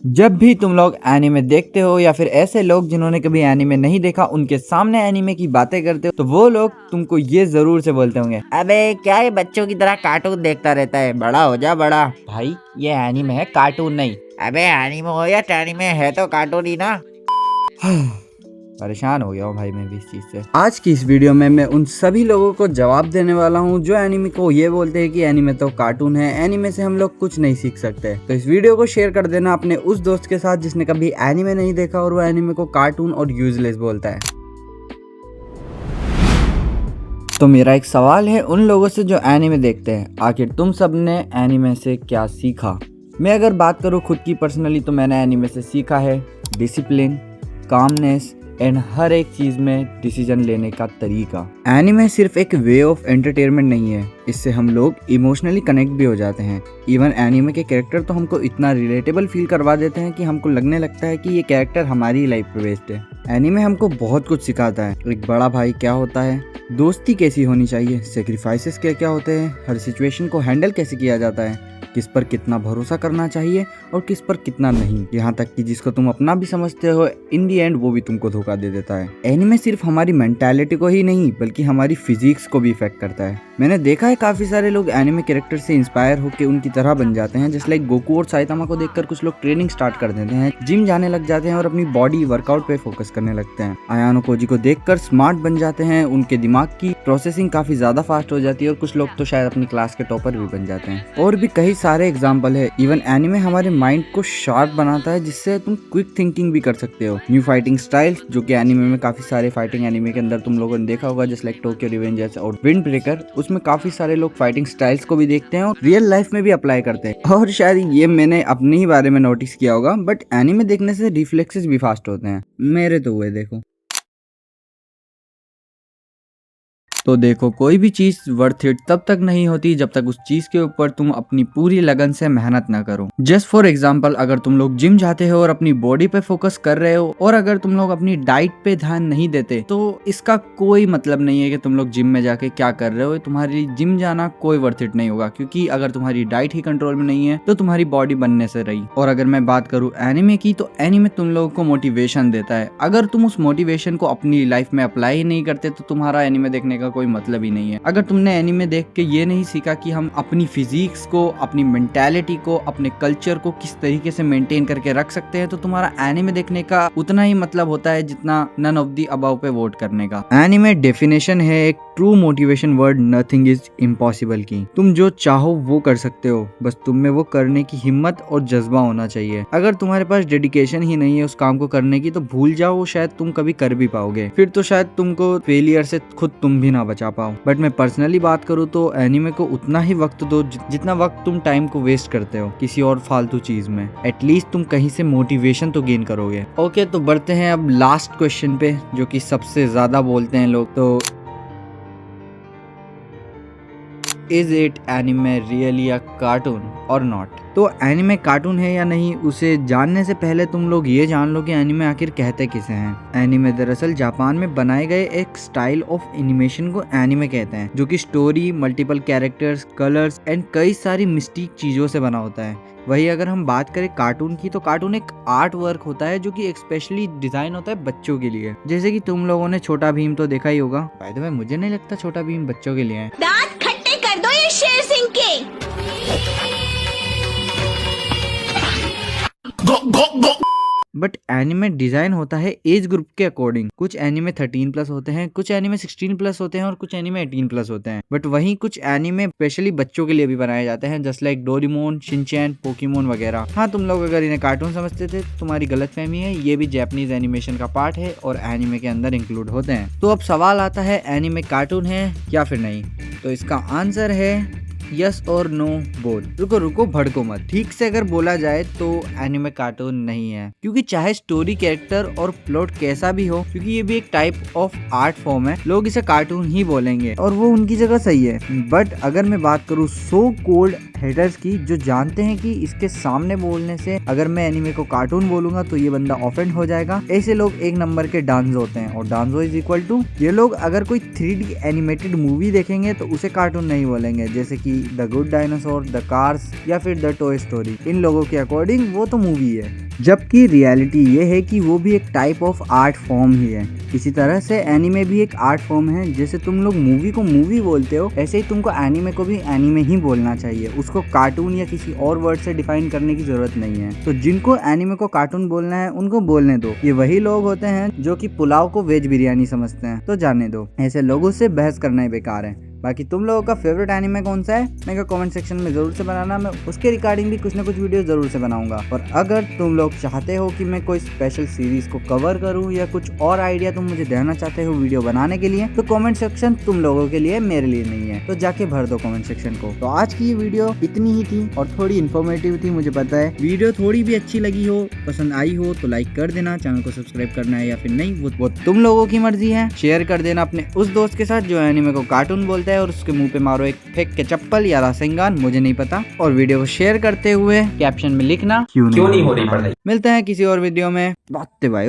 जब भी तुम लोग एनीमे देखते हो या फिर ऐसे लोग जिन्होंने कभी एनीमे नहीं देखा उनके सामने एनीमे की बातें करते हो तो वो लोग तुमको ये जरूर से बोलते होंगे, अबे क्या ये बच्चों की तरह कार्टून देखता रहता है, बड़ा हो जा बड़ा। भाई ये एनीमे है कार्टून नहीं। अबे एनीमे हो या टैनीमे है तो कार्टून ही ना। परेशान हो गया हूँ भाई मैं भी इस चीज से। आज की इस वीडियो में मैं उन सभी लोगों को जवाब देने वाला हूँ जो एनीमे को ये बोलते हैं कि एनीमे तो कार्टून है, एनीमे से हम लोग कुछ नहीं सीख सकते। तो इस वीडियो को शेयर कर देना अपने उस दोस्त के साथ जिसने कभी एनीमे नहीं देखा और वो एनीमे को कार्टून और यूजलेस बोलता है। तो मेरा एक सवाल है उन लोगों से जो एनीमे देखते हैं, आखिर तुम सब ने एनीमे से क्या सीखा? मैं अगर बात करूँ खुद की पर्सनली तो मैंने एनीमे से सीखा है डिसिप्लिन, कामनेस एंड हर एक चीज में डिसीजन लेने का तरीका। एनीमे सिर्फ एक वे ऑफ एंटरटेनमेंट नहीं है, इससे हम लोग इमोशनली कनेक्ट भी हो जाते हैं। इवन एनीमे के कैरेक्टर तो हमको इतना रिलेटेबल फील करवा देते हैं कि हमको लगने लगता है कि ये कैरेक्टर हमारी लाइफ पे बेस्ड है। एनीमे हमको बहुत कुछ सिखाता है, एक बड़ा भाई क्या होता है, दोस्ती कैसी होनी चाहिए, सेक्रीफाइसेस क्या क्या होते हैं, हर सिचुएशन को हैंडल कैसे किया जाता है, किस पर कितना भरोसा करना चाहिए और किस पर कितना नहीं, यहाँ तक कि जिसको तुम अपना भी समझते हो इन दी एंड वो भी तुमको धोखा दे देता है। एनीमे सिर्फ हमारी मेंटालिटी को ही नहीं बल्कि हमारी फिजिक्स को भी इफेक्ट करता है। मैंने देखा है काफी सारे लोग एनीमे कैरेक्टर से इंस्पायर होकर उनकी तरह बन जाते हैं। जैसे लाइक गोकू और साइतामा को देखकर कुछ लोग ट्रेनिंग स्टार्ट कर देते हैं, जिम जाने लग जाते हैं और अपनी बॉडी वर्कआउट पे फोकस करने लगते हैं। आयानो कोजी को देखकर स्मार्ट बन जाते हैं, उनके दिमाग की प्रोसेसिंग काफी ज्यादा फास्ट हो जाती है और कुछ लोग तो शायद अपनी क्लास के टॉपर भी बन जाते हैं। और भी कई सारे एग्जाम्पल है। इवन एनीमे हमारे माइंड को शार्प बनाता है जिससे तुम क्विक थिंकिंग भी कर सकते हो। न्यू फाइटिंग स्टाइल जो कि एनीमे में काफी सारे फाइटिंग एनीमे के अंदर तुम लोगों ने देखा होगा, जैसे लाइक टोक्यो रिवेंजर्स और विंड ब्रेकर, उसमें काफी सारे लोग फाइटिंग स्टाइल्स को भी देखते हैं और रियल लाइफ में भी अप्लाई करते हैं। और शायद ये मैंने अपने ही बारे में नोटिस किया होगा, बट एनीमे देखने से रिफ्लेक्सेस भी फास्ट होते हैं। मेरे तो हुए देखो। तो देखो कोई भी चीज वर्थ इट तब तक नहीं होती जब तक उस चीज के ऊपर तुम अपनी पूरी लगन से मेहनत ना करो। जस्ट फॉर एग्जांपल, अगर तुम लोग जिम जाते हो और अपनी बॉडी पे फोकस कर रहे हो और अगर तुम लोग अपनी डाइट पे ध्यान नहीं देते तो इसका कोई मतलब नहीं है कि तुम लोग जिम में जाके क्या कर रहे हो। तुम्हारी जिम जाना कोई वर्थ इट नहीं होगा, क्योंकि अगर तुम्हारी डाइट ही कंट्रोल में नहीं है तो तुम्हारी बॉडी बनने से रही। और अगर मैं बात करूँ एनीमे की, तो एनीमे तुम लोगों को मोटिवेशन देता है। अगर तुम उस मोटिवेशन को अपनी लाइफ में अप्लाई ही नहीं करते तो तुम्हारा एनीमे देखने का कोई मतलब ही नहीं है। अगर तुमने एनीमे देख के ये नहीं सीखा कि हम अपनी फिजिक्स को, अपनी मेंटालिटी को, अपने कल्चर को किस तरीके से मेंटेन करके रख सकते हैं, तो तुम्हारा एनीमे देखने का उतना ही मतलब होता है जितना नन ऑफ दी अबव पे वोट करने का। एनीमे डेफिनेशन है एक true motivation word nothing is impossible की। तुम जो चाहो वो कर सकते हो, बस तुम में वो करने की हिम्मत और जज्बा होना चाहिए। अगर तुम्हारे पास डेडिकेशन ही नहीं है उस काम को करने की तो भूल जाओ, शायद तुम कभी कर भी पाओगे। फिर तो शायद तुमको फेलियर से खुद तुम भी ना बचा पाओ। बट मैं पर्सनली बात करूँ तो एनीमे को उतना ही वक्त दो जितना वक्त तुम टाइम को वेस्ट करते हो किसी और फालतू चीज में। एटलीस्ट तुम कहीं से मोटिवेशन तो गेन करोगे। ओके, तो बढ़ते हैं अब लास्ट क्वेश्चन पे जो कि सबसे ज्यादा बोलते हैं लोग। तो is it anime really a cartoon और नॉट? तो एनिमे कार्टून है या नहीं उसे जानने से पहले तुम लोग ये जान लो कि एनिमे आखिर कहते किसे हैं। एनिमे दरअसल जापान में बनाए गए एक स्टाइल ऑफ एनिमेशन को एनिमे कहते हैं, जो कि story, multiple characters, colours and कई सारी मिस्टिक चीजों से बना होता है। वही अगर हम बात करें कार्टून की, तो कार्टून एक आर्ट वर्क होता है जो कि एक स्पेशली डिजाइन होता है बच्चों के लिए। जैसे कि तुम लोगों ने छोटा भीम तो देखा ही होगा। बाय द वे मुझे नहीं लगता छोटा भीम बच्चों के लिए है। दांत खट्टे कर दो ये शेर सिंह के। बट एनिमे डिजाइन होता है एज ग्रुप के अकॉर्डिंग। कुछ एनिमे 13 प्लस होते हैं, कुछ एनिमे 16 प्लस होते हैं और कुछ एनिमे 18 प्लस होते हैं। बट वहीं कुछ एनिमे स्पेशली बच्चों के लिए भी बनाए जाते हैं, just like Doraemon, Shinchan, Pokemon वगैरह। हाँ, तुम लोग अगर इन्हें कार्टून समझते थे तो तुम्हारी गलतफहमी है, ये भी जापानीज एनिमेशन का पार्ट है और एनिमे के अंदर इंक्लूड होते हैं। तो अब सवाल आता है एनिमे कार्टून है या फिर नहीं? तो इसका आंसर है यस और नो बोथ। रुको भड़को मत। ठीक से अगर बोला जाए तो एनिमे कार्टून नहीं है, क्योंकि चाहे स्टोरी, कैरेक्टर और प्लॉट कैसा भी हो, क्योंकि ये भी एक टाइप ऑफ आर्ट फॉर्म है, लोग इसे कार्टून ही बोलेंगे और वो उनकी जगह सही है। बट अगर मैं बात करूँ सो कोल्ड हेटर्स की, जो जानते हैं कि इसके सामने बोलने से अगर मैं एनिमे को कार्टून बोलूंगा तो ये बंदा ऑफेंड हो जाएगा, ऐसे लोग एक नंबर के डांजो होते हैं। और डांजो इज इक्वल टू, ये लोग अगर कोई 3D एनिमेटेड मूवी देखेंगे तो उसे कार्टून नहीं बोलेंगे। जैसे कि मोटी, the good dinosaur, the cars या फिर द टॉय स्टोरी। इन लोगों के अकॉर्डिंग वो तो मूवी है, जबकि रियलिटी ये है कि वो भी एक टाइप ऑफ आर्ट फॉर्म ही है। इसी तरह से एनीमे भी एक आर्ट फॉर्म है। जैसे तुम लोग मूवी को मूवी बोलते हो, ऐसे ही तुमको एनीमे को भी एनीमे ही बोलना चाहिए। उसको कार्टून या किसी और वर्ड से डिफाइन करने की जरूरत नहीं है। तो जिनको एनीमे को कार्टून बोलना है उनको बोलने दो। ये वही लोग होते हैं जो कि पुलाव को वेज बिरयानी समझते हैं, तो जाने दो। ऐसे लोगों से बहस करना ही बेकार है। बाकी तुम लोगों का फेवरेट एनीमे कौन सा है, मेरे को कमेंट सेक्शन में जरूर से बनाना। मैं उसके रिगार्डिंग भी कुछ ना कुछ वीडियो जरूर से बनाऊंगा। और अगर तुम लोग चाहते हो कि मैं कोई स्पेशल सीरीज को कवर करूं या कुछ और आइडिया तुम मुझे देना चाहते हो वीडियो बनाने के लिए, तो कमेंट सेक्शन तुम लोगों के लिए, मेरे लिए नहीं है। तो जाके भर दो कमेंट सेक्शन को। तो आज की ये वीडियो इतनी ही थी और थोड़ी इन्फॉर्मेटिव थी, मुझे पता है। वीडियो थोड़ी भी अच्छी लगी हो, पसंद आई हो तो लाइक कर देना। चैनल को सब्सक्राइब करना है या फिर नहीं, वो तुम लोगों की मर्जी है। शेयर कर देना अपने उस दोस्त के साथ जो एनीमे को कार्टून बोलता है, और उसके मुंह पे मारो एक फेंक के चप्पल या रासेंगान, मुझे नहीं पता। और वीडियो को शेयर करते हुए कैप्शन में लिखना क्यों नहीं हो रही पढ़ाई। मिलते हैं किसी और वीडियो में। बातें भाई।